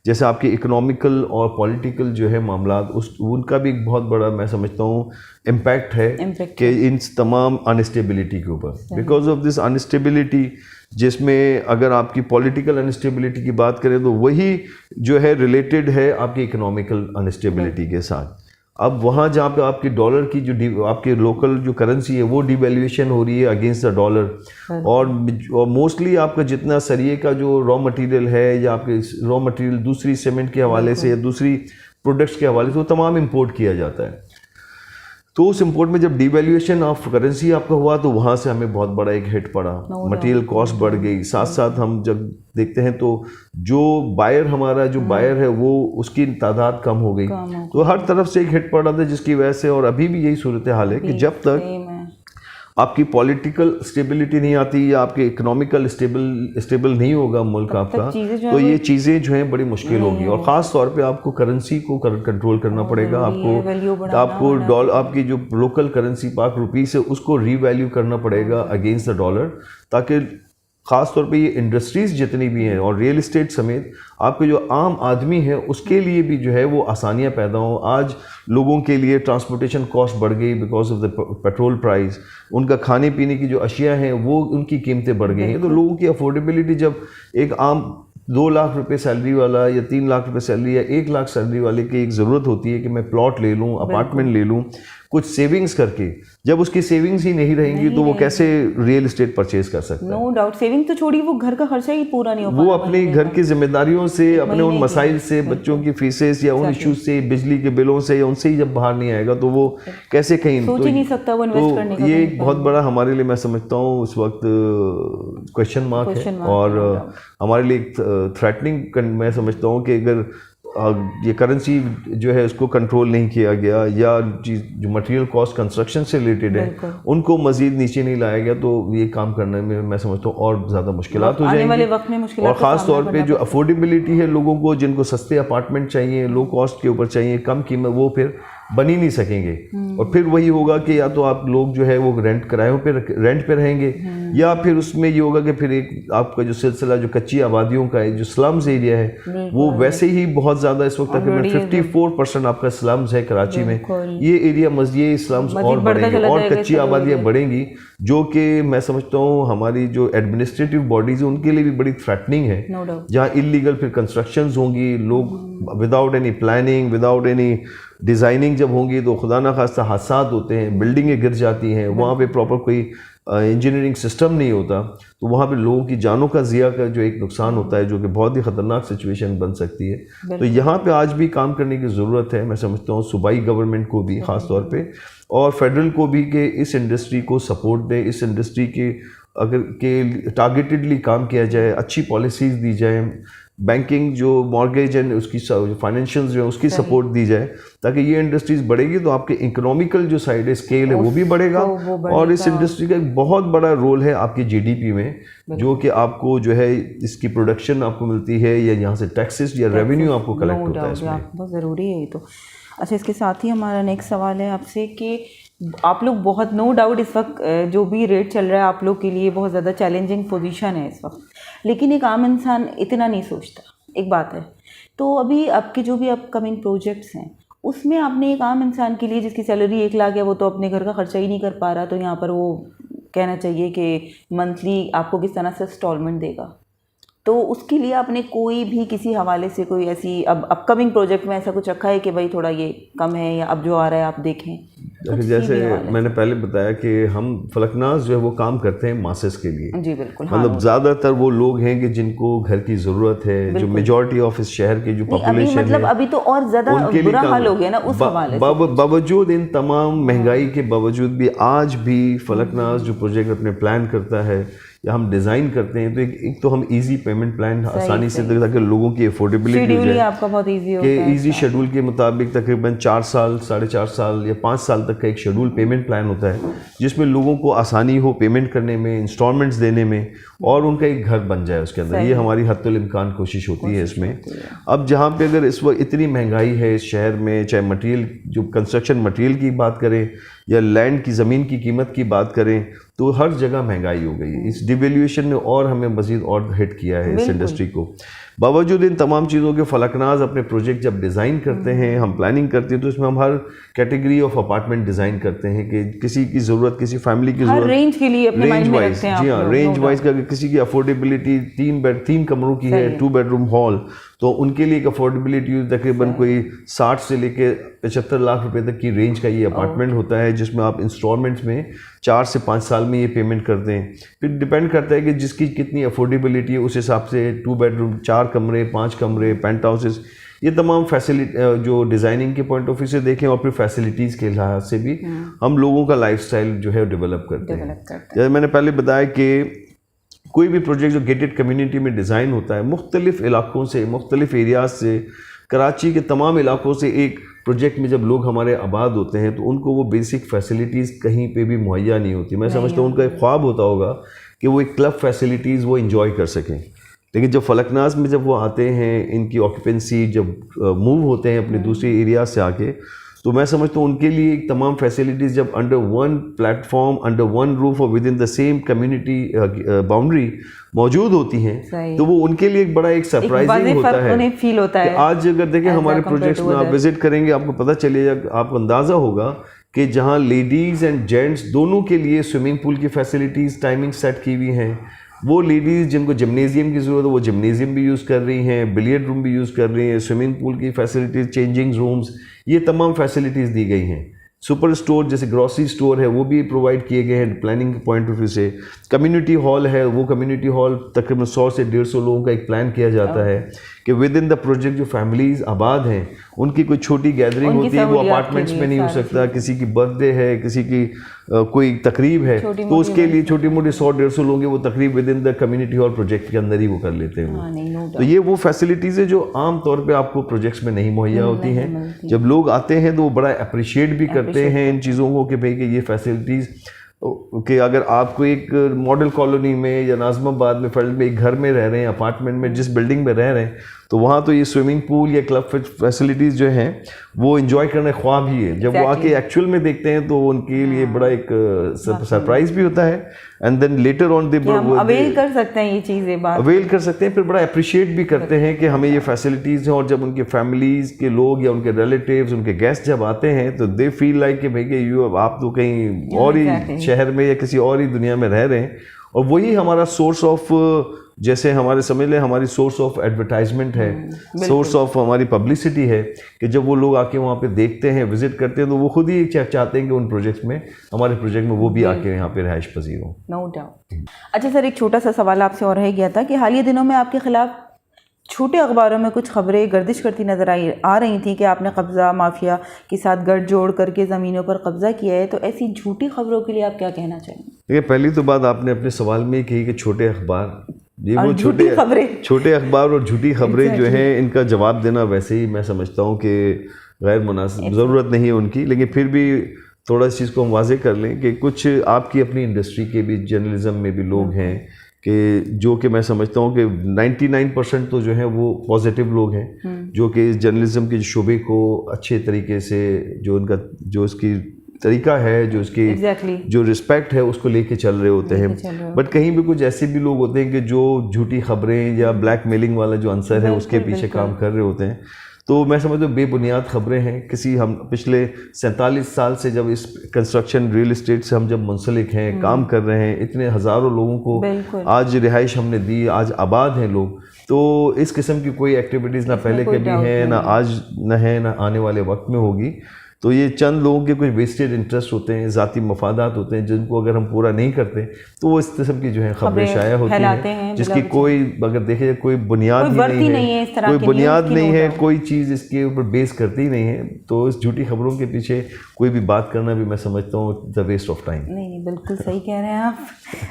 जैसे आपकी इकोनॉमिकल और पॉलिटिकल जो है मामलात, उनका भी एक बहुत बड़ा मैं समझता हूँ इम्पैक्ट है कि इन तमाम अनस्टेबिलिटी के ऊपर। बिकॉज ऑफ दिस अनस्टेबिलिटी, जिसमें अगर आपकी पॉलिटिकल अनस्टेबिलिटी की बात करें तो वही जो है रिलेटेड है आपकी इकोनॉमिकल अनस्टेबिलिटी के साथ। अब वहाँ जहाँ पे आपकी डॉलर की जो आपके लोकल जो करेंसी है वो डिवैल्यूएशन हो रही है अगेंस्ट द डॉलर, और मोस्टली आपका जितना सरिये का जो रॉ मटेरियल है, या आपके रॉ मटेरियल दूसरी सीमेंट के हवाले से या दूसरी प्रोडक्ट्स के हवाले से, वो तमाम इंपोर्ट किया जाता है। तो उस इंपोर्ट में जब डिवैल्यूएशन ऑफ करेंसी आपका हुआ तो वहाँ से हमें बहुत बड़ा एक हिट पड़ा, मटेरियल कॉस्ट बढ़ गई। साथ साथ हम जब देखते हैं तो जो बायर हमारा जो बायर है वो उसकी तादाद कम हो गई, तो हर तरफ से एक हिट पड़ा था, जिसकी वजह से, और अभी भी यही सूरत हाल है कि जब तक आपकी पॉलिटिकल स्टेबिलिटी नहीं आती या आपके इकोनॉमिकल स्टेबल नहीं होगा मुल्क आपका, तो ये चीज़ें जो हैं बड़ी मुश्किल होगी। और ख़ास तौर पे आपको करेंसी को कंट्रोल करना पड़ेगा। आपको डॉलर, आपकी जो लोकल करेंसी पाक रुपीस है, उसको रीवैल्यू करना पड़ेगा अगेंस्ट द डॉलर, ताकि ख़ास तौर पे ये इंडस्ट्रीज़ जितनी भी हैं और रियल इस्टेट समेत आपके जो आम आदमी है उसके लिए भी जो है वो आसानियाँ पैदा हों। आज लोगों के लिए ट्रांसपोर्टेशन कॉस्ट बढ़ गई because of the petrol price, उनका खाने पीने की जो अशिया हैं वो उनकी कीमतें बढ़ गई हैं। तो लोगों की अफोर्डेबिलिटी, जब एक आम 2 लाख रुपए सैलरी वाला या 3 लाख रुपए सैलरी या 1 लाख सैलरी वाले की एक ज़रूरत होती है कि मैं प्लॉट ले लूँ, अपार्टमेंट ले लूँ, कुछ सेविंग्स करके, जब उसकी सेविंग्स ही नहीं रहेंगी तो वो कैसे रियल इस्टेट परचेज कर सकता है? नो डाउट, सेविंग तो छोड़िए, वो घर का खर्चा ही पूरा नहीं हो पाता। वो अपने घर की जिम्मेदारियों से, अपने उन मसाइल से, बच्चों की फीसेस या उन इश्यूज से, बिजली के बिलों से, या उनसे ही जब बाहर नहीं आएगा तो वो कैसे कहीं सोच ही नहीं सकता वो इन्वेस्ट करने का। ये एक बहुत बड़ा हमारे लिए मैं समझता हूँ उस वक्त क्वेश्चन मार्क है, और हमारे लिए एक थ्रेटनिंग मैं समझता हूँ कि अगर ये करेंसी जो है उसको कंट्रोल नहीं किया गया, या जो मटेरियल कॉस्ट कंस्ट्रक्शन से रिलेटेड है उनको मजीद नीचे नहीं लाया गया, तो ये काम करने में मैं समझता हूँ और ज़्यादा मुश्किलात हो जाएंगी। और ख़ास तौर पे जो अफोर्डेबिलिटी है लोगों को, जिनको सस्ते अपार्टमेंट चाहिए, लो कॉस्ट के ऊपर चाहिए, कम कीमत, वो फिर बन ही नहीं सकेंगे। और फिर वही होगा कि या तो आप लोग जो है वो रेंट पे रहेंगे, या फिर उसमें ये होगा कि फिर एक आपका जो सिलसिला जो कच्ची आबादियों का है, जो स्लम्स एरिया है, वो वैसे ही बहुत ज़्यादा इस वक्त तकरीबन 54% आपका स्लम्स है कराची में। ये एरिया ये स्लम्स और बढ़ेंगे और कच्ची आबादियाँ बढ़ेंगी, जो कि मैं समझता हूँ हमारी जो एडमिनिस्ट्रेटिव बॉडीज़ हैं उनके लिए भी बड़ी थ्रेटनिंग है, जहाँ इलीगल फिर कंस्ट्रक्शंस होंगी, लोग without any planning, without any designing जब होंगी तो खुदा ना खास्ता हादसात होते हैं, बिल्डिंगें गिर जाती हैं, वहाँ पे प्रॉपर कोई इंजीनियरिंग सिस्टम नहीं होता, तो वहाँ पे लोगों की जानों का ज़िया का जो एक नुकसान होता है, जो कि बहुत ही ख़तरनाक सिचुएशन बन सकती है। तो यहाँ पे आज भी काम करने की ज़रूरत है, मैं समझता हूँ सूबाई गवर्नमेंट को भी ख़ास तौर पे, और फेडरल को भी, कि इस इंडस्ट्री को सपोर्ट दें, इस इंडस्ट्री के अगर के टारगेटेडली काम किया जाए, अच्छी पॉलिसीज़ दी जाए, बैंकिंग जो मॉर्गेज एंड उसकी फाइनेंशियल जो है उसकी सपोर्ट दी जाए, ताकि ये इंडस्ट्रीज बढ़ेगी तो आपके इकोनॉमिकल जो साइड है, स्केल है, वो भी बढ़ेगा। और इस इंडस्ट्री का एक बहुत बड़ा रोल है आपकी जीडीपी में, जो कि आपको जो है इसकी प्रोडक्शन आपको मिलती है, या यहाँ से टैक्सेस या रेवेन्यू आपको कलेक्ट होता है इसमें। बहुत ज़रूरी है ये तो। अच्छा, इसके साथ ही हमारा नेक्स्ट सवाल है आपसे कि आप लोग बहुत, नो डाउट इस वक्त जो भी रेट चल रहा है आप लोग के लिए बहुत ज़्यादा चैलेंजिंग पोजीशन है इस वक्त, लेकिन एक आम इंसान इतना नहीं सोचता, एक बात है। तो अभी आपके जो भी अपकमिंग प्रोजेक्ट्स हैं उसमें आपने एक आम इंसान के लिए जिसकी सैलरी 1 लाख है, वो तो अपने घर का खर्चा ही नहीं कर पा रहा, तो यहाँ पर वो कहना चाहिए कि मंथली आपको किस तरह से इंस्टॉलमेंट देगा, तो उसके लिए आपने कोई भी किसी हवाले से कोई ऐसी अब अपकमिंग प्रोजेक्ट में ऐसा कुछ रखा है कि भाई थोड़ा ये कम है या अब जो आ रहा है आप देखें? जैसे मैंने पहले बताया कि हम फलकनाज जो है वो काम करते हैं मासेस के लिए। जी बिल्कुल। मतलब ज़्यादातर वो लोग हैं कि जिनको घर की ज़रूरत है, जो मेजॉरिटी ऑफ इस शहर की जो पॉपुलेशन मतलब है, अभी तो और ज़्यादा बुरा हाल हो गया ना उस हवाले से। बावजूद इन तमाम महंगाई के बावजूद भी आज भी फलकनाज जो प्रोजेक्ट अपने प्लान करता है या हम डिज़ाइन करते हैं, तो एक तो हम इजी पेमेंट प्लान आसानी से, ताकि लोगों की अफोर्डेबिलिटी हो जाए, आपका बहुत इजी हो कि इजी शेड्यूल के मुताबिक तकरीबन 4 साल 4.5 साल या 5 साल तक का एक शेड्यूल पेमेंट प्लान होता है, जिसमें लोगों को आसानी हो पेमेंट करने में, इंस्टॉलमेंट्स देने में, और उनका एक घर बन जाए उसके अंदर। ये हमारी हद्दुल इम्कान कोशिश होती है इसमें। अब जहाँ पे अगर इस वक्त इतनी महंगाई है इस शहर में, चाहे मटेरियल जो कंस्ट्रक्शन मटेरियल की बात करें या लैंड की ज़मीन की कीमत की बात करें, तो हर जगह महंगाई हो गई है। इस डिवेल्यूएशन ने और हमें मज़ीद और हिट किया है इस इंडस्ट्री को। बावजूद इन तमाम चीज़ों के फलकनाज अपने प्रोजेक्ट जब डिज़ाइन करते हैं, हम प्लानिंग करते हैं, तो इसमें हम हर कैटेगरी ऑफ अपार्टमेंट डिज़ाइन करते हैं कि किसी की ज़रूरत, किसी फैमिली की ज़रूरत, रेंज के लिए अपने माइंड में रखते हैं। जी हाँ, रेंज वाइज का किसी की अफोर्डेबिलिटी 3 कमरों की है, 2 बेडरूम हॉल, तो उनके लिए एक अफोर्डेबिलिटी तकरीबन कोई 60 से लेके 75 लाख रुपए तक की रेंज का ये अपार्टमेंट होता है, जिसमें आप इंस्टॉलमेंट्स में 4 से 5 साल में ये पेमेंट करते हैं। फिर डिपेंड करता है कि जिसकी कितनी अफोर्डेबिलिटी है, उस हिसाब से 2 बेडरूम, 4 कमरे, 5 कमरे, पेंट हाउसेस, ये तमाम फैसिलिटी जो डिज़ाइनिंग के पॉइंट ऑफ व्यू से देखें और फिर फैसिलिटीज़ के लिहाज से भी हम लोगों का लाइफस्टाइल जो है डेवलप करते हैं। जैसे मैंने पहले बताया कि कोई भी प्रोजेक्ट जो गेटेड कम्युनिटी में डिज़ाइन होता है, मुख्तलिफ इलाकों से, मुख्तलिफ एरियाज से, कराची के तमाम इलाकों से एक प्रोजेक्ट में जब लोग हमारे आबाद होते हैं, तो उनको वो बेसिक फैसिलिटीज़ कहीं पे भी मुहैया नहीं होती। मैं समझता हूँ उनका एक ख्वाब होता होगा कि वो एक क्लब फैसिलिटीज़ वो इंजॉय कर सकें, लेकिन जब फलकनाज में जब वो आते हैं, इनकी ऑक्यूपेंसी जब मूव होते हैं अपने दूसरे एरिया से आके, तो मैं समझता हूँ उनके लिए एक तमाम फैसिलिटीज़ जब under one platform, under one roof और within the same community boundary मौजूद होती हैं, तो वो उनके लिए एक बड़ा एक सरप्राइजिंग होता है, उन्हें फील होता है। आज अगर देखें हमारे प्रोजेक्ट्स में आप विजिट करेंगे, आपको पता चलेगा, आपको अंदाज़ा होगा कि जहाँ लेडीज़ एंड जेंट्स दोनों के लिए स्विमिंग पूल की फैसिलिटीज़ टाइमिंग सेट की हुई हैं। वो लेडीज़ जिनको जिम्नेजियम की ज़रूरत है, वो जिम्नेजियम भी यूज़ कर रही हैं, बिलियर्ड रूम भी यूज़ कर रही हैं, स्विमिंग पूल की फैसिलिटीज़, चेंजिंग रूम्स, ये तमाम फैसिलिटीज़ दी गई हैं। सुपर स्टोर जैसे ग्रॉसरी स्टोर है, वो भी प्रोवाइड किए गए हैं प्लानिंग के पॉइंट ऑफ व्यू से। कम्युनिटी हॉल है, वो कम्युनिटी हॉल तकरीबन 100 से 150 लोगों का एक प्लान किया जाता है कि विद इन द प्रोजेक्ट जो फैमिलीज़ आबाद हैं, उनकी कोई छोटी गैदरिंग होती है, वो अपार्टमेंट्स में नहीं हो सकता, किसी की बर्थडे है, किसी की कोई तकरीब है, तो उसके लिए छोटी मोटी 100-150 लोग हैं, वो तकरीब with in the community hall project के अंदर ही वो कर लेते हैं। तो ये वो फैसिलिटीज़ है जो आम तौर पे आपको प्रोजेक्ट्स में नहीं मुहैया होती हैं। जब लोग आते हैं तो वो बड़ा अप्रिशिएट भी करते हैं इन चीज़ों को कि भाई कि ये फैसिलिटीज़ कि अगर आपको एक मॉडल कॉलोनी में या नाज़माबाद में फील्ड में एक घर में रह रहे हैं, अपार्टमेंट में जिस बिल्डिंग में रह रहे हैं, तो वहाँ तो ये स्विमिंग पूल या क्लब फैसिलिटीज़ जो हैं वो एंजॉय करने ख्वाब ही है। जब वो आके एक्चुअल में देखते हैं तो उनके लिए बड़ा एक सरप्राइज भी होता है, and then later on they avail कर सकते हैं, ये चीज़ें अवेल कर सकते हैं, फिर बड़ा अप्रिशिएट भी करते हैं कि हमें ये फैसिलिटीज़ हैं। और जब उनके फैमिलीज़ के लोग या उनके रिलेटिव्स, उनके गेस्ट जब आते हैं, तो दे फील लाइक कि भाई आप तो कहीं और ही शहर में या किसी और ही दुनिया में रह रहे हैं। और वही हमारा सोर्स ऑफ, जैसे हमारे समझ लें हमारी सोर्स ऑफ एडवर्टाइजमेंट है, सोर्स ऑफ हमारी पब्लिसिटी है, कि जब वो लोग आके वहाँ पे देखते हैं, विजिट करते हैं, तो वो खुद ही चाहते हैं कि उन प्रोजेक्ट्स में, हमारे प्रोजेक्ट में वो भी आके यहाँ पे रहाइश पजीर हो। No doubt. अच्छा सर, एक छोटा सा सवाल आपसे और रह गया था कि हालिया दिनों में आपके खिलाफ छोटे अखबारों में कुछ खबरें गर्दिश करती नज़र आ रही थी कि आपने कब्ज़ा माफिया के साथ गठजोड़ करके ज़मीनों पर कब्ज़ा किया है, तो ऐसी झूठी खबरों के लिए आप क्या कहना चाहेंगे? देखिए, पहली तो बात आपने अपने सवाल में कही कि छोटे अखबार, ये वो छोटे अखबार और झूठी खबरें जो हैं, इनका जवाब देना वैसे ही मैं समझता हूँ कि गैर मुनासिब, ज़रूरत नहीं है उनकी। लेकिन फिर भी थोड़ा इस चीज़ को हम वाज़ेह कर लें कि कुछ आपकी अपनी इंडस्ट्री के भी, जर्नलिज्म में भी लोग हैं कि जो कि मैं समझता हूँ कि 99% तो जो है वो पॉजिटिव लोग हैं, जो कि इस जर्नलिज्म के शोबे को अच्छे तरीके से, जो उनका जो इसकी तरीका है, जो उसकी Exactly. जो रिस्पेक्ट है उसको लेके चल रहे होते हैं। बट कहीं भी कुछ ऐसे भी लोग होते हैं कि जो झूठी खबरें या ब्लैकमेलिंग वाला जो आंसर है उसके पीछे काम कर रहे होते हैं। तो मैं समझता हूँ बेबुनियाद खबरें हैं। हम पिछले 47 साल से जब इस कंस्ट्रक्शन रियल एस्टेट से हम जब मुंसलिक हैं, काम कर रहे हैं, इतने हज़ारों लोगों को आज रिहाइश हमने दी, आज आबाद हैं लोग। तो इस किस्म की कोई एक्टिविटीज़ ना पहले कभी है, ना आज न है, ना आने वाले वक्त में होगी। तो ये चंद लोगों के कुछ वेस्टेड इंटरेस्ट होते हैं, ज़ाती मफादात होते हैं, जिनको अगर हम पूरा नहीं करते तो वो इस किस्म की जो है खबरें शाया होती हैं, जिसकी कोई अगर देखे कोई बुनियाद ही नहीं है, कोई बुनियाद नहीं है, कोई चीज़ इसके ऊपर बेस करती नहीं है। तो इस झूठी खबरों के पीछे कोई भी बात करना भी मैं समझता हूँ द वेस्ट ऑफ टाइम। नहीं, बिल्कुल सही कह रहे हैं आप।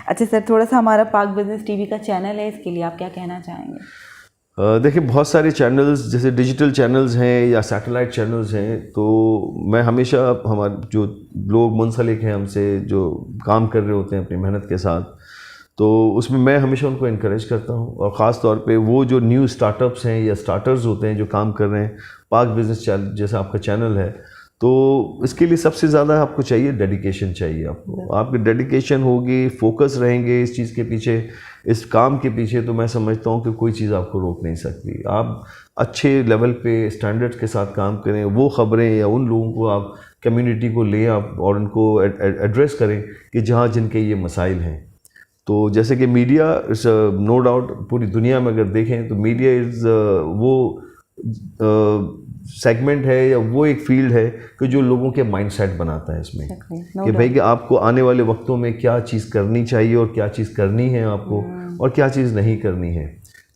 अच्छा सर, थोड़ा सा हमारा पाक बिजनेस टीवी का चैनल है, इसके लिए आप क्या कहना चाहेंगे? देखिए, बहुत सारे चैनल्स जैसे डिजिटल चैनल्स हैं या सैटेलाइट चैनल्स हैं, तो मैं हमेशा हमारे जो लोग मुंसलिक हैं हमसे, जो काम कर रहे होते हैं अपनी मेहनत के साथ, तो उसमें मैं हमेशा उनको इनकरेज करता हूँ। और ख़ास तौर पे वो जो न्यू स्टार्टअप्स हैं या स्टार्टर्स होते हैं जो काम कर रहे हैं, पाक बिजनेस जैसा आपका चैनल है, तो इसके लिए सबसे ज़्यादा आपको चाहिए डेडिकेशन चाहिए। आपकी डेडिकेशन होगी, फोकस रहेंगे इस चीज़ के पीछे, इस काम के पीछे, तो मैं समझता हूँ कि कोई चीज़ आपको रोक नहीं सकती। आप अच्छे लेवल पे स्टैंडर्ड्स के साथ काम करें, वो ख़बरें या उन लोगों को आप कम्युनिटी को लें आप और उनको एड्रेस करें कि जहाँ जिनके ये मसाइल हैं। तो जैसे कि मीडिया इज़ नो डाउट पूरी दुनिया में अगर देखें तो मीडिया इज़ वो सेगमेंट है या वो एक फील्ड है कि जो लोगों के माइंडसेट बनाता है इसमें कि भाई कि आपको आने वाले वक्तों में क्या चीज़ करनी चाहिए और क्या चीज़ करनी है आपको और क्या चीज़ नहीं करनी है।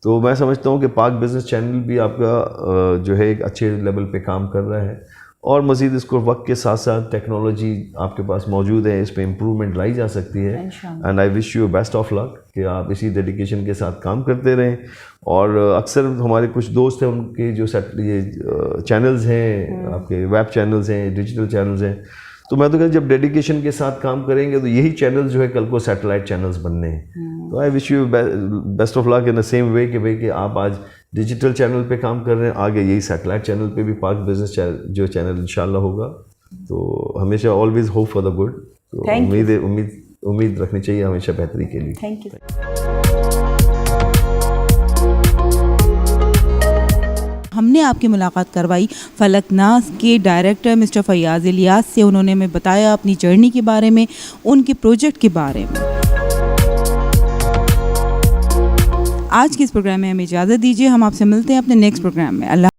तो मैं समझता हूँ कि पाक बिजनेस चैनल भी आपका जो है एक अच्छे लेवल पे काम कर रहा है और मज़ीद इसको वक्त के साथ साथ टेक्नोलॉजी आपके पास मौजूद है, इस पर इम्प्रूवमेंट लाई जा सकती है। And I wish you best of luck कि आप इसी डेडिकेशन के साथ काम करते रहें। और अक्सर हमारे कुछ दोस्त हैं, उनके जो ये चैनल्स हैं, आपके वेब चैनल्स हैं, डिजिटल चैनल्स हैं, तो मैं तो कहता जब डेडिकेशन के साथ काम करेंगे तो यही चैनल जो है कल को सैटेलाइट चैनल्स बनने हैं। तो I wish you best of luck in the same way कि भाई कि आप आज डिजिटल चैनल पे काम कर रहे हैं, आगे यही सैटेलाइट चैनल पे भी पाक बिजनेस जो चैनल इंशाल्लाह होगा। तो हमेशा always hope for the good. तो उम्मीद रखनी चाहिए हमेशा बेहतरी के लिए। Thank you. हमने आपकी मुलाकात करवाई फलकनाज के डायरेक्टर मिस्टर फैयाज इलियास से। उन्होंने हमें बताया अपनी जर्नी के बारे में, उनके प्रोजेक्ट के बारे में। आज के इस प्रोग्राम में हमें इजाज़त दीजिए। हम आपसे मिलते हैं अपने नेक्स्ट प्रोग्राम में। अल्लाह।